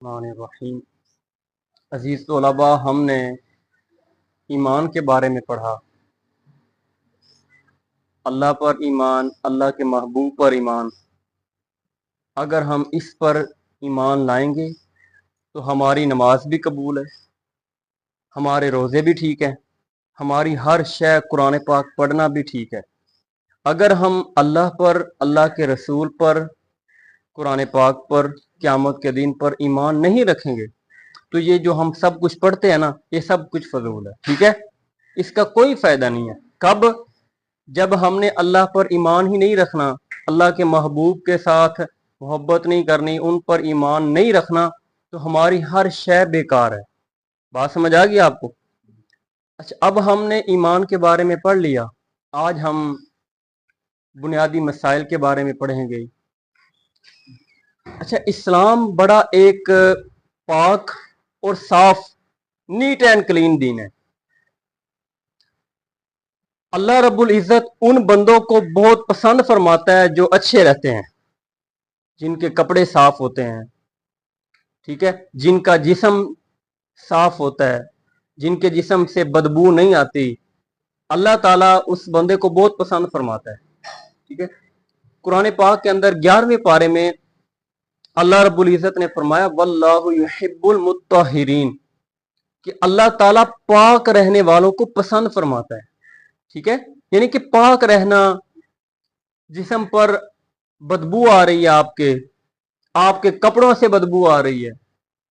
रहीम। अजीज़ तलबा, हमने ईमान के बारे में पढ़ा। अल्लाह पर ईमान, अल्लाह के महबूब पर ईमान। अगर हम इस पर ईमान लाएंगे तो हमारी नमाज भी कबूल है, हमारे रोज़े भी ठीक है, हमारी हर शय कुरान पाक पढ़ना भी ठीक है। अगर हम अल्लाह पर, अल्लाह के रसूल पर, कुरान पाक पर, क़यामत के दिन पर ईमान नहीं रखेंगे तो ये जो हम सब कुछ पढ़ते हैं ना, ये सब कुछ फजूल है। ठीक है, इसका कोई फायदा नहीं है। कब? जब हमने अल्लाह पर ईमान ही नहीं रखना, अल्लाह के महबूब के साथ मोहब्बत नहीं करनी, उन पर ईमान नहीं रखना, तो हमारी हर शय बेकार है। बात समझ आ गई आपको? अच्छा, अब हमने ईमान के बारे में पढ़ लिया। आज हम बुनियादी मसाइल के बारे में पढ़ेंगे। अच्छा, इस्लाम बड़ा एक पाक और साफ, नीट एंड क्लीन दीन है। अल्लाह रब्बुल इज़्ज़त उन बंदों को बहुत पसंद फरमाता है जो अच्छे रहते हैं, जिनके कपड़े साफ होते हैं, ठीक है, जिनका जिस्म साफ होता है, जिनके जिस्म से बदबू नहीं आती। अल्लाह ताला उस बंदे को बहुत पसंद फरमाता है। ठीक है, कुरान पाक के अंदर 11वें पारे में अल्लाह रब्बुल इज़्ज़त ने फरमाया वल्लाहु युहिब्बुल मुत्तहिरीन, कि अल्लाह ताला पाक रहने वालों को पसंद फरमाता है। ठीक है, यानी कि पाक रहना, जिस्म पर बदबू आ रही है, आपके कपड़ों से बदबू आ रही है,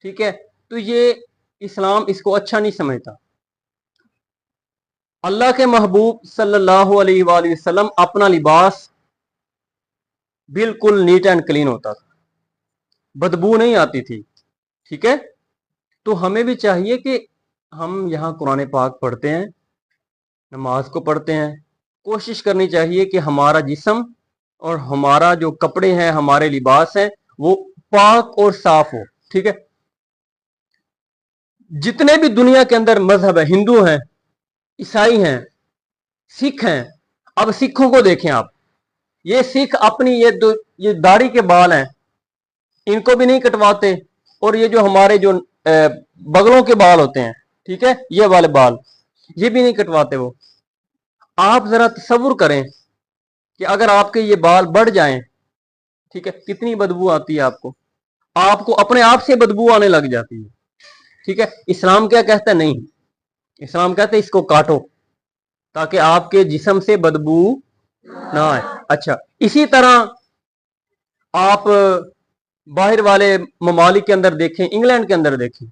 ठीक है, तो ये इस्लाम इसको अच्छा नहीं समझता। अल्लाह के महबूब सल्लल्लाहु अलैहि वसल्लम अपना लिबास बिल्कुल नीट एंड क्लीन होता था, बदबू नहीं आती थी। ठीक है, तो हमें भी चाहिए कि हम यहाँ कुरान पाक पढ़ते हैं, नमाज को पढ़ते हैं, कोशिश करनी चाहिए कि हमारा जिस्म और हमारा जो कपड़े हैं, हमारे लिबास हैं, वो पाक और साफ हो। ठीक है, जितने भी दुनिया के अंदर मजहब है, हिंदू हैं, ईसाई हैं, सिख हैं। अब सिखों को देखें आप, ये सिख अपनी ये दाढ़ी के बाल हैं, इनको भी नहीं कटवाते, और ये जो हमारे जो बगलों के बाल होते हैं, ठीक है, ये वाले बाल, ये भी नहीं कटवाते वो। आप जरा तसव्वुर करें कि अगर आपके ये बाल बढ़ जाएं, ठीक है, कितनी बदबू आती है आपको अपने आप से बदबू आने लग जाती है। ठीक है, इस्लाम क्या कहता है? नहीं, इस्लाम कहता है इसको काटो ताकि आपके जिस्म से बदबू ना आए। अच्छा, इसी तरह आप बाहर वाले ममालिक के अंदर देखें, इंग्लैंड के अंदर देखें।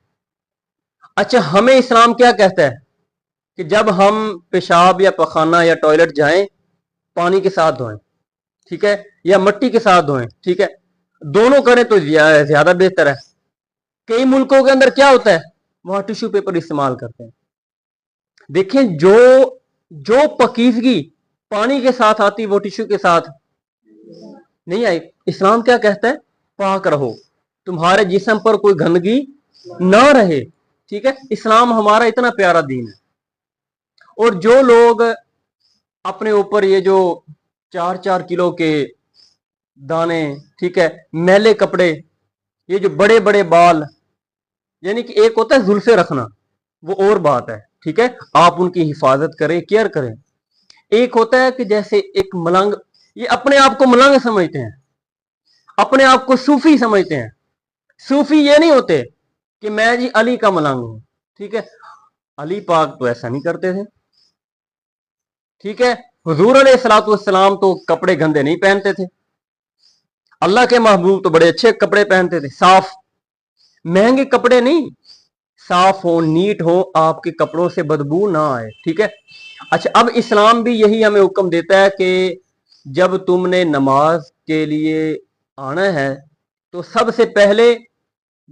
अच्छा, हमें इस्लाम क्या कहता है कि जब हम पेशाब या पखाना या टॉयलेट जाएं, पानी के साथ धोएं, ठीक है, या मिट्टी के साथ धोएं। ठीक है, दोनों करें तो ज्यादा बेहतर है। कई मुल्कों के अंदर क्या होता है, वहां टिश्यू पेपर इस्तेमाल करते हैं। देखें, जो पकीजगी पानी के साथ आती वो टिश्यू के साथ नहीं आई। इस्लाम क्या कहता है? पाक रहो, तुम्हारे जिस्म पर कोई गंदगी ना रहे। ठीक है, इस्लाम हमारा इतना प्यारा दीन है। और जो लोग अपने ऊपर ये जो 4-4 किलो के दाने, ठीक है, मैले कपड़े, ये जो बड़े बड़े बाल, यानी कि एक होता है जुल्फे रखना, वो और बात है, ठीक है, आप उनकी हिफाजत करें, केयर करें। एक होता है कि जैसे एक मलंग, ये अपने आप को मलंग समझते हैं, अपने आप को सूफी समझते हैं। सूफी ये नहीं होते कि मैं जी अली का मलंग हूं। ठीक है, अली पाक तो ऐसा नहीं करते थे। ठीक है, हुजूर अलैहिस्सलाम तो कपड़े गंदे नहीं पहनते थे। अल्लाह के महबूब तो बड़े अच्छे कपड़े पहनते थे, साफ, महंगे कपड़े नहीं, साफ हो, नीट हो, आपके कपड़ों से बदबू ना आए। ठीक है, अच्छा, अब इस्लाम भी यही हमें हुक्म देता है कि जब तुमने नमाज के लिए आना है तो सबसे पहले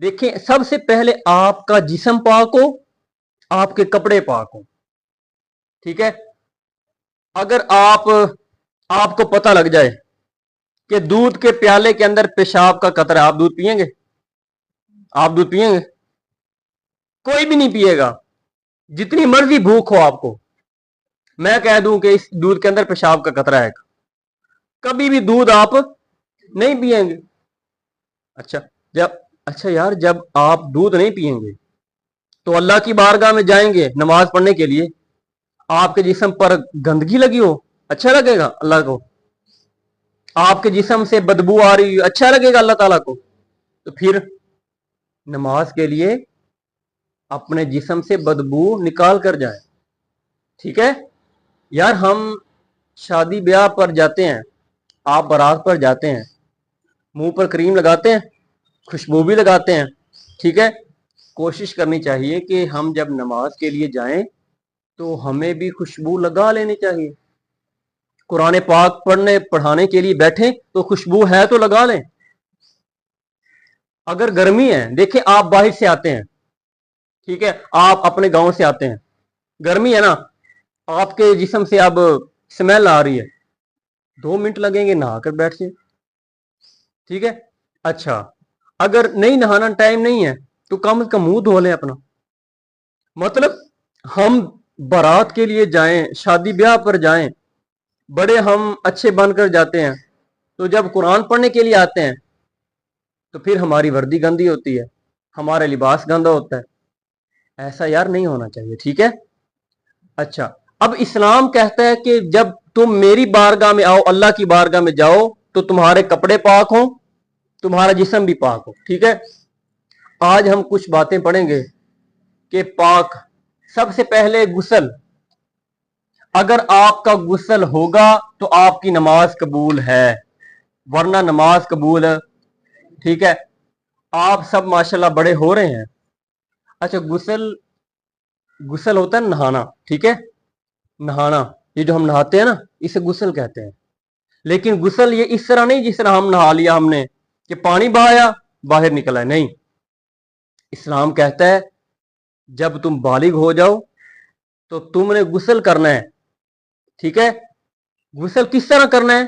देखें, सबसे पहले आपका जिस्म पाक हो, आपके कपड़े पाक हो। ठीक है, अगर आपको पता लग जाए कि दूध के प्याले के अंदर पेशाब का कतरा, आप दूध पिएंगे? आप दूध पिएंगे? कोई भी नहीं पिएगा, जितनी मर्जी भूख हो आपको। मैं कह दूं कि इस दूध के अंदर पेशाब का कतरा है, कभी भी दूध आप नहीं पिएंगे। अच्छा, जब अच्छा यार, जब आप दूध नहीं पिएंगे तो अल्लाह की बारगाह में जाएंगे नमाज पढ़ने के लिए, आपके जिस्म पर गंदगी लगी हो, अच्छा लगेगा अल्लाह को? आपके जिस्म से बदबू आ रही हो, अच्छा लगेगा अल्लाह ताला को? तो फिर नमाज के लिए अपने जिस्म से बदबू निकाल कर जाए, ठीक है? यार हम शादी ब्याह पर जाते हैं, आप बारात पर जाते हैं, मुंह पर क्रीम लगाते हैं, खुशबू भी लगाते हैं, ठीक है? कोशिश करनी चाहिए कि हम जब नमाज के लिए जाएं तो हमें भी खुशबू लगा लेनी चाहिए। कुरान पाक पढ़ाने के लिए बैठे तो खुशबू है तो लगा लें। अगर गर्मी है, देखें आप बाहर से आते हैं, ठीक है, आप अपने गांव से आते हैं, गर्मी है ना, आपके जिस्म से अब स्मेल आ रही है, 2 मिनट लगेंगे नहाकर बैठ से, ठीक है? अच्छा, अगर नहीं नहाना टाइम नहीं है तो कम से कम मुंह धो लें अपना। मतलब हम बारात के लिए जाएं, शादी ब्याह पर जाएं, बड़े हम अच्छे बनकर जाते हैं, तो जब कुरान पढ़ने के लिए आते हैं तो फिर हमारी वर्दी गंदी होती है, हमारा लिबास गंदा होता है। ऐसा यार नहीं होना चाहिए, ठीक है? अच्छा, अब इस्लाम कहता है कि जब तुम मेरी बारगाह में आओ, अल्लाह की बारगाह में जाओ, तो तुम्हारे कपड़े पाक हो, तुम्हारा जिस्म भी पाक हो, ठीक है? आज हम कुछ बातें पढ़ेंगे कि पाक, सबसे पहले गुस्ल। अगर आपका गुस्ल होगा तो आपकी नमाज कबूल है, वरना नमाज कबूल, ठीक है? आप सब माशाल्लाह बड़े हो रहे हैं। अच्छा, गुस्ल, गुस्ल होता है नहाना, ठीक है? नहाना, ये जो हम नहाते हैं ना, इसे गुस्ल कहते हैं। लेकिन गुस्ल ये इस तरह नहीं जिस तरह हम नहा लिया हमने कि पानी बहाया बाहर निकला, नहीं। इस्लाम कहता है जब तुम बालिग हो जाओ तो तुमने गुस्ल करना है, ठीक है? गुस्ल किस तरह करना है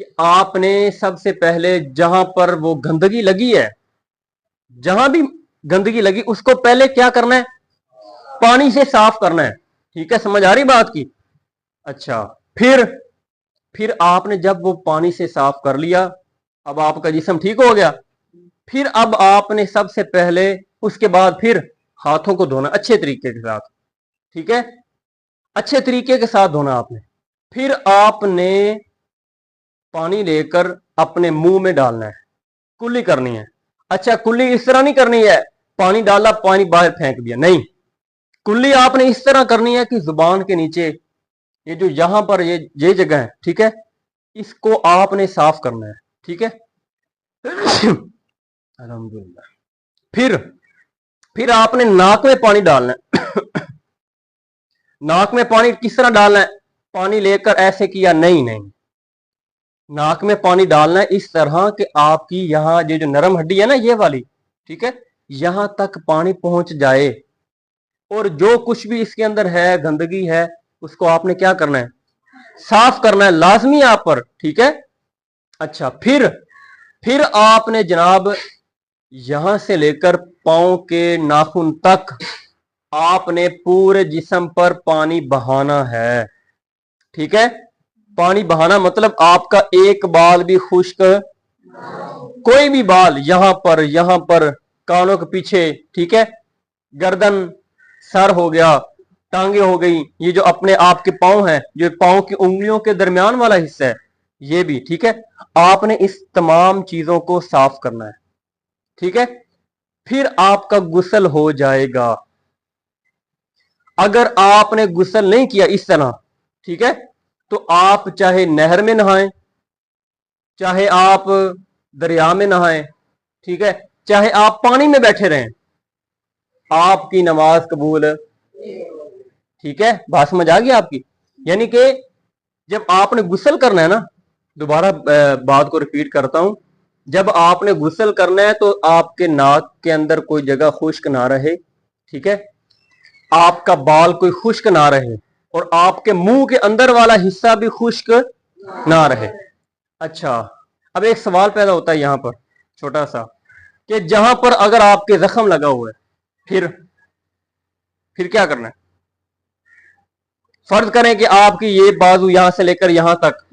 कि आपने सबसे पहले जहां पर वो गंदगी लगी है, जहां भी गंदगी लगी उसको पहले क्या करना है, पानी से साफ करना है, ठीक है? समझ आ रही बात की? अच्छा, फिर आपने जब वो पानी से साफ कर लिया, अब आपका जिस्म ठीक हो गया, फिर अब आपने सबसे पहले, उसके बाद फिर हाथों को धोना अच्छे तरीके के साथ, ठीक है? अच्छे तरीके के साथ धोना आपने। फिर आपने पानी लेकर अपने मुंह में डालना है, कुल्ली करनी है। अच्छा, कुल्ली इस तरह नहीं करनी है पानी डाला पानी बाहर फेंक दिया, नहीं। कुल्ली आपने इस तरह करनी है कि जुबान के नीचे ये जो यहां पर ये जगह है, ठीक है, इसको आपने साफ करना है, ठीक है? अल्हम्दुलिल्लाह। फिर आपने नाक में पानी डालना है। नाक में पानी किस तरह डालना है? पानी लेकर ऐसे किया, नहीं नहीं, नाक में पानी डालना है इस तरह कि आपकी यहां ये जो नरम हड्डी है ना, ये वाली, ठीक है, यहां तक पानी पहुंच जाए, और जो कुछ भी इसके अंदर है गंदगी है उसको आपने क्या करना है, साफ करना है, लाजमी आप पर, ठीक है? अच्छा, फिर आपने जनाब यहां से लेकर पांव के नाखून तक आपने पूरे जिस्म पर पानी बहाना है, ठीक है? पानी बहाना मतलब आपका एक बाल भी खुश्क, कोई भी बाल, यहां पर कानों के पीछे, ठीक है, गर्दन, सर हो गया, टांगे हो गई, ये जो अपने आपके पांव हैं, जो पांव की उंगलियों के दरमियान वाला हिस्सा है, ये भी, ठीक है? आपने इस तमाम चीजों को साफ करना है, ठीक है? फिर आपका गुस्ल हो जाएगा। अगर आपने गुस्ल नहीं किया इस तरह, ठीक है, तो आप चाहे नहर में नहाएं, चाहे आप दरिया में नहाएं, ठीक है, चाहे आप पानी में बैठे रहें, आपकी नमाज कबूल, ठीक है? बात समझ आ गई आपकी? यानी कि जब आपने गुस्ल करना है ना, दोबारा बात को रिपीट करता हूं, जब आपने गुस्ल करना है तो आपके नाक के अंदर कोई जगह खुश्क ना रहे, ठीक है, आपका बाल कोई खुश्क ना रहे, और आपके मुंह के अंदर वाला हिस्सा भी खुश्क ना रहे। अच्छा, अब एक सवाल पैदा होता है यहां पर छोटा सा, कि जहां पर अगर आपके जख्म लगा हुआ है, फिर क्या करना है? फर्ज करें कि आपकी ये बाजू यहां से लेकर यहां तक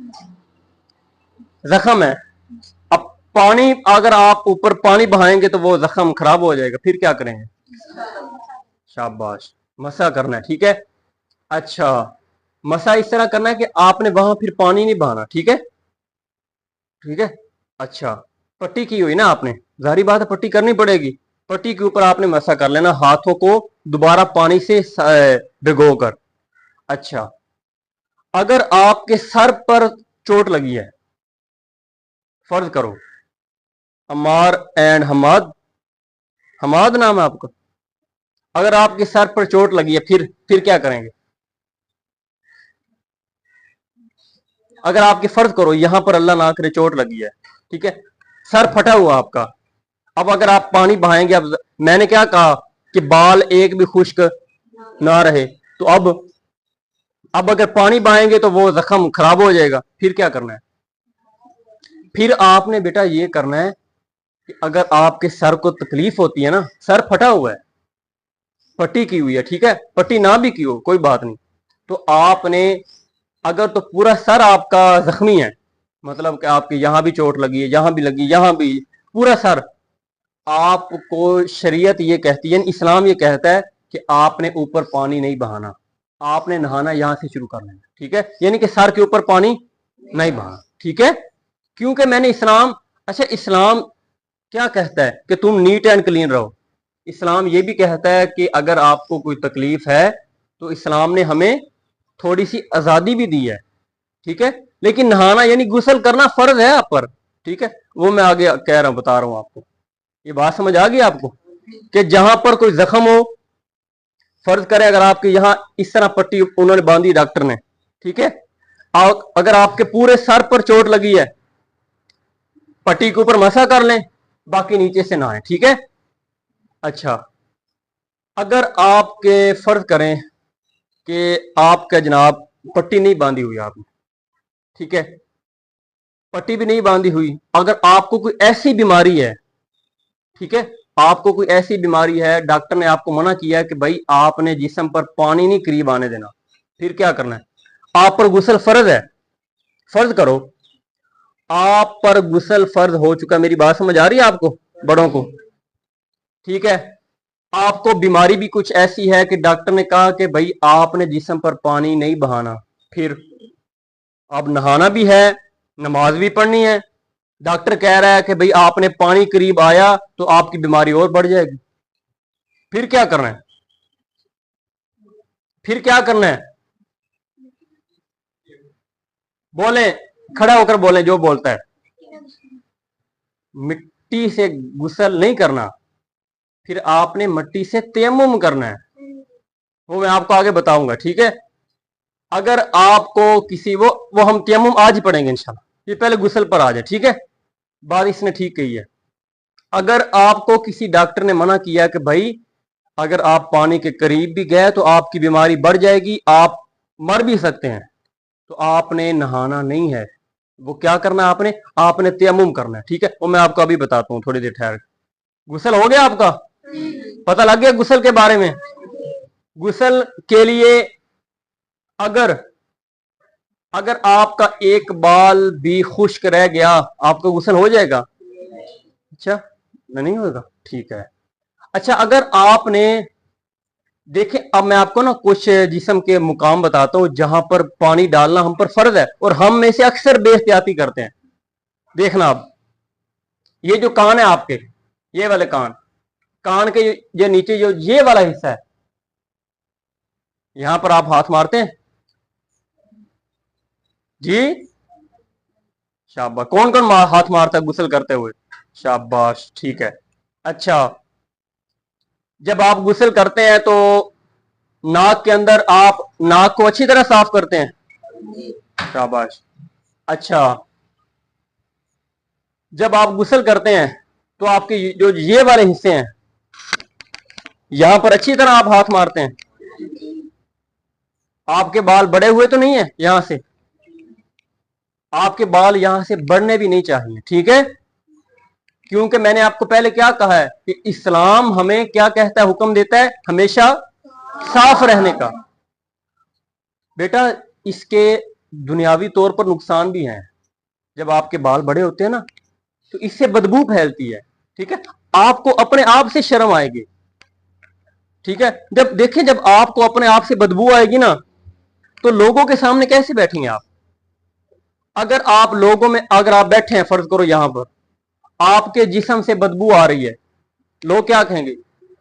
जख्म है, अब पानी, अगर आप ऊपर पानी बहाएंगे तो वो जख्म खराब हो जाएगा, फिर क्या करेंगे? शाबाश, मसा करना है, ठीक है। अच्छा, मसा इस तरह करना है कि आपने वहां फिर पानी नहीं बहाना, ठीक है, ठीक है। अच्छा, पट्टी की हुई ना आपने, जाहिर बात है पट्टी करनी पड़ेगी। पट्टी के ऊपर आपने मसा कर लेना, हाथों को दोबारा पानी से भिगो कर। अच्छा, अगर आपके सर पर चोट लगी है, फर्ज करो अमार एंड हमाद, हमाद नाम है आपका, अगर आपके सर पर चोट लगी है, फिर क्या करेंगे? अगर आपके फर्ज करो यहां पर अल्लाह ना करे चोट लगी है, ठीक है, सर फटा हुआ आपका, अब अगर आप पानी बहाएंगे, अब मैंने क्या कहा कि बाल एक भी खुश्क ना रहे, तो अब अगर पानी बहाएंगे तो वो जख्म खराब हो जाएगा, फिर क्या करना है? फिर आपने बेटा ये करना है कि अगर आपके सर को तकलीफ होती है ना, सर फटा हुआ है, पट्टी की हुई है, ठीक है, पट्टी ना भी की हो कोई बात नहीं, तो आपने, अगर तो पूरा सर आपका जख्मी है, मतलब कि आपके यहां भी चोट लगी है, यहां भी लगी, यहां भी, पूरा सर, आपको शरीयत ये कहती है, इस्लाम ये कहता है कि आपने ऊपर पानी नहीं बहाना, आपने नहाना यहां से शुरू कर लेना, ठीक है, यानी कि सर के ऊपर पानी नहीं बहाना, ठीक है, क्योंकि मैंने इस्लाम, अच्छा इस्लाम क्या कहता है कि तुम नीट एंड क्लीन रहो। इस्लाम ये भी कहता है कि अगर आपको कोई तकलीफ है तो इस्लाम ने हमें थोड़ी सी आजादी भी दी है, ठीक है, लेकिन नहाना यानी गुस्ल करना फर्ज है आप पर, ठीक है, वो मैं आगे कह रहा हूं, बता रहा हूं आपको। ये बात समझ आ गई आपको कि जहां पर कोई जख्म हो, फर्ज करें अगर आपके यहां इस तरह पट्टी उन्होंने बांधी डॉक्टर ने, ठीक है, अगर आपके पूरे सर पर चोट लगी है, पट्टी के ऊपर मसा कर लें, बाकी नीचे से नहाएं, ठीक है। अच्छा, अगर आपके फर्ज करें कि आपका जनाब पट्टी नहीं बांधी हुई आपने, ठीक है, पट्टी भी नहीं बांधी हुई, अगर आपको कोई ऐसी बीमारी है, ठीक है, आपको कोई ऐसी बीमारी है, डॉक्टर ने आपको मना किया है कि भाई आपने जिस्म पर पानी नहीं करीब आने देना, फिर क्या करना है? आप पर गुस्ल फर्ज है, फर्ज करो आप पर गुस्ल फर्ज हो चुका, मेरी बात समझ आ रही है आपको, बड़ों को, ठीक है, आपको बीमारी भी कुछ ऐसी है कि डॉक्टर ने कहा कि भाई आपने जिस्म पर पानी नहीं बहाना, फिर अब नहाना भी है, नमाज भी पढ़नी है, डॉक्टर कह रहा है कि भाई आपने पानी करीब आया तो आपकी बीमारी और बढ़ जाएगी, फिर क्या करना है? फिर क्या करना है? बोले, खड़ा होकर बोले जो बोलता है। मिट्टी से गुस्ल नहीं करना, फिर आपने मिट्टी से तयम्मुम करना है, वो मैं आपको आगे बताऊंगा, ठीक है। अगर आपको किसी वो हम तयम्मुम आज ही पढ़ेंगे इंशाल्लाह, ये पहले गुस्ल पर आ जाए, ठीक है, बात इसने ठीक कही है। अगर आपको किसी डॉक्टर ने मना किया कि भाई अगर आप पानी के करीब भी गए तो आपकी बीमारी बढ़ जाएगी, आप मर भी सकते हैं, तो आपने नहाना नहीं है, वो क्या करना है? आपने तयम्मुम करना है, ठीक है, वो मैं आपको अभी बताता हूँ थोड़ी देर ठहर। गुस्ल हो गया आपका, पता लग गया गुस्ल के बारे में? गुस्ल के लिए अगर अगर आपका एक बाल भी खुश्क रह गया, आपका गुस्ल हो जाएगा? अच्छा, नहीं होगा, ठीक है। अच्छा, अगर आपने देखें, अब मैं आपको ना कुछ जिस्म के मुकाम बताता हूं जहां पर पानी डालना हम पर फर्ज है और हम में से अक्सर बेहतियाती करते हैं। देखना, अब ये जो कान है आपके, ये वाले कान, कान के जो नीचे जो ये वाला हिस्सा है, यहां पर आप हाथ मारते हैं जी? शाबाश, कौन कौन हाथ मारता है गुस्ल करते हुए? शाबाश, ठीक है। अच्छा, जब आप गुस्ल करते हैं तो नाक के अंदर आप नाक को अच्छी तरह साफ करते हैं? शाबाश। अच्छा, जब आप गुस्ल करते हैं तो आपके जो ये वाले हिस्से हैं, यहां पर अच्छी तरह आप हाथ मारते हैं? आपके बाल बड़े हुए तो नहीं है यहां से? आपके बाल यहां से बढ़ने भी नहीं चाहिए, ठीक है, क्योंकि मैंने आपको पहले क्या कहा है कि इस्लाम हमें क्या कहता है, हुक्म देता है हमेशा साफ रहने का। बेटा, इसके दुनियावी तौर पर नुकसान भी हैं। जब आपके बाल बड़े होते हैं ना, तो इससे बदबू फैलती है। ठीक है, आपको अपने आप से शर्म आएगी। ठीक है, जब देखें, जब आपको अपने आप से बदबू आएगी ना, तो लोगों के सामने कैसे बैठेंगे आप? अगर आप लोगों में, अगर आप बैठे हैं, फर्ज करो यहां पर आपके जिस्म से बदबू आ रही है, लोग क्या कहेंगे?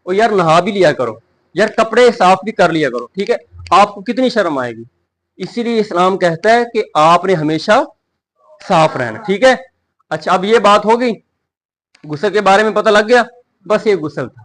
ओ यार नहा भी लिया करो, यार कपड़े साफ भी कर लिया करो। ठीक है, आपको कितनी शर्म आएगी। इसीलिए इस्लाम कहता है कि आपने हमेशा साफ रहना। ठीक है, अच्छा अब ये बात हो गई, गुस्ल के बारे में पता लग गया, बस ये गुस्ल था।